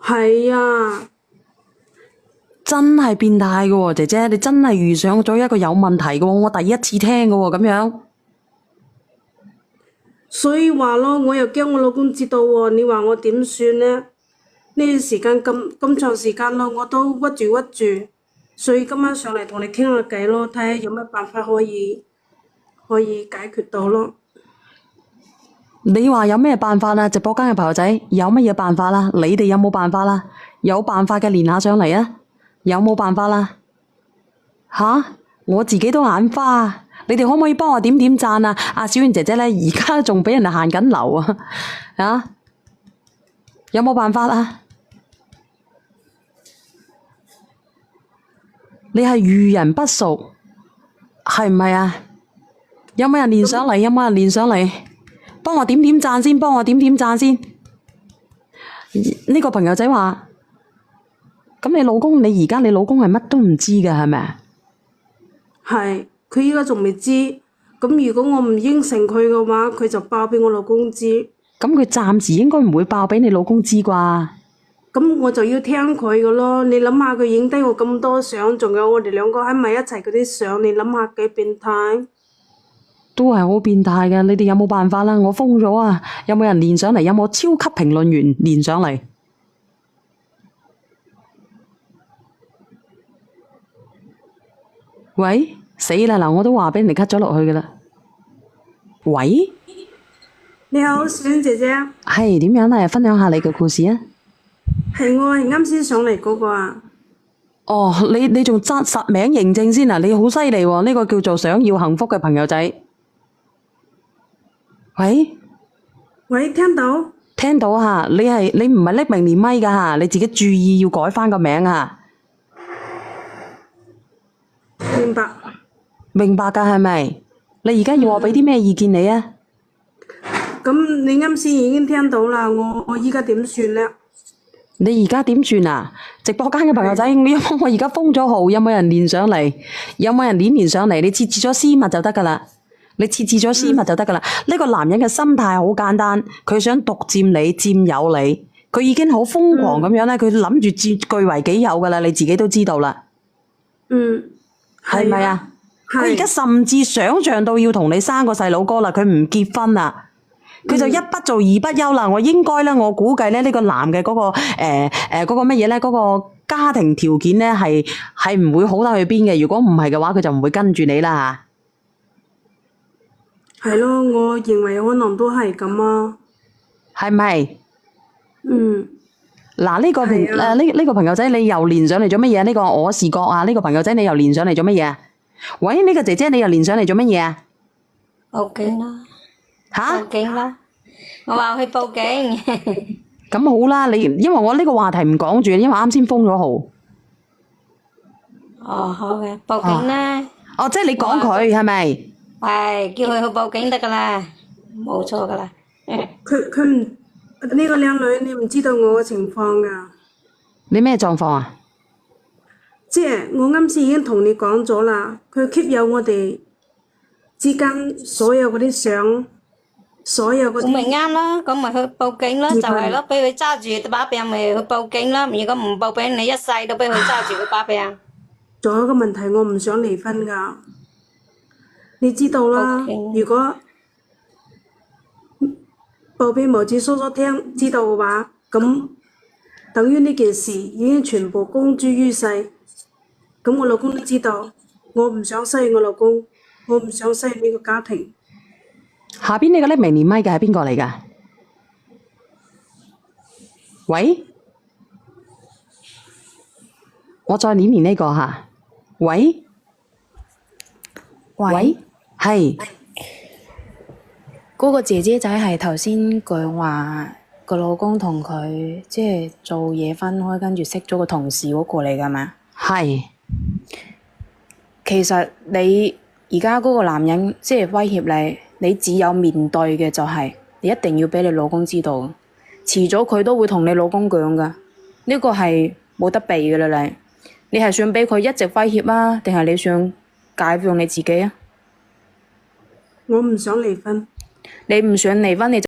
係啊，真係變態嘅喎，姐姐，你真係遇上咗一個有問題嘅喎，我第一次聽嘅喎，咁樣。所以話咯，我又驚我老公知道喎，你話我點算呢？呢段時間咁長時間咯，我都屈住，所以今晚上嚟同你傾下偈咯，睇下有咩辦法可以解決到咯。你話有咩辦法啊？直播間嘅朋友仔有乜嘢辦法啦？你哋有冇辦法啦？有辦法嘅連下上嚟啊！有冇辦法啦？吓，我自己都眼花，你哋可唔可以幫我點點讚啊？阿小燕姐姐咧，而家仲俾人哋限緊流啊！啊，有冇辦法啊？你係遇人不淑，係唔係啊？有冇人連上嚟？有冇人連上嚟？幫我點點讚先，幫我點點讚先。呢個朋友仔話：咁你老公，你而家你老公係乜都唔知㗎，係咪啊？係，佢依家仲未知。咁如果我唔應承佢嘅話，佢就爆俾我老公知。咁佢暫時應該唔會爆俾你老公知啩？咁我就要聽佢嘅咯。你諗下，佢影低我咁多相，仲有我哋兩個喺埋一齊嗰啲相，你諗下幾變態？都係好變態嘅，你哋有冇辦法啦？我封咗啊！有冇人連上嚟？有冇超級評論員連上嚟？喂，死啦！嗱，我都話俾人哋 cut 咗落去㗎啦。喂，你好，小玲姐姐，係點樣啊？分享下你嘅故事啊！係我係啱先上嚟嗰個啊。哦，你仲實名認證先啊？你好犀利喎！呢個叫做想要幸福嘅朋友仔。喂，喂，聽到？聽到吓，你唔係匿名連咪㗎吓，你自己注意要改翻個名啊！明白。明白㗎係咪？你而家要我俾啲咩意見你啊？咁你啱先已經聽到啦，我依家點算呢？你而家點算啊？直播間嘅朋友仔，因為我而家封咗號，有冇人連上嚟？有冇人連上嚟？你設置咗私密就得㗎啦。你設置咗私密就得㗎啦。呢個男人嘅心態好簡單，佢想獨佔你、佔有你，佢已經好瘋狂咁樣咧，佢諗住據為己有㗎啦。你自己都知道啦。嗯，係咪啊？佢而係家甚至想像到要同你生個細佬哥啦，佢唔結婚啦。佢就一不做二不休啦。我應該咧，我估計咧，呢個男嘅嗰個嗰個乜嘢咧，嗰個家庭條件咧係唔會好得去邊嘅。如果唔係嘅話，佢就唔會跟住你啦係咯，我認為可能都係咁啊。嚇，係咪？嗯，嗱，呢個係啊。呢個朋友仔，你又連上嚟做乜嘢？呢個我視覺啊，呢個朋友仔你又連上嚟做乜嘢啊？喂，呢個姐姐你又連上嚟做乜嘢啊？報警啦！吓？報警啦！我話去報警。咁好啦，因為我呢個話題唔講住，因為啱先封咗號。哦，好嘅，報警啦！哦，即係你講佢係咪？係，叫佢去報警得噶啦，冇錯噶啦。佢唔呢個靚女，你唔知道我嘅情況㗎。你咩狀況啊？即係我啱先已經同你講咗啦，佢 keep 有我哋之間所有嗰啲相，所有嗰咁咪啲啱咯，咁咪去報警咯，自就係咯，俾佢揸住把柄咪去報警咯。如果唔報警，你一世都俾佢揸住嗰把柄。仲有一個問題，我唔想離婚㗎。你知道啦， OK 如果報俾毛子叔叔聽知道嘅話，咁等於呢件事已經全部公諸於世。咁我老公都知道，我唔想失去我老公，我唔想失去呢個家庭。下邊呢個匿名連麥嘅係邊個嚟㗎？喂，我再連呢個吓。喂，喂，係嗰個姐姐仔係頭先講話個老公同佢即係做嘢分開，跟住識咗個同事嗰個嚟㗎嘛？係。其實你而家嗰個男人即係威脅你，你只有面對嘅就係你一定要俾你老公知道，遲早佢都會同你老公講㗎，呢個係冇得避㗎啦你係想俾佢一直威脅啊，定係你想解放你自己啊？我唔想離婚。你唔想離婚你就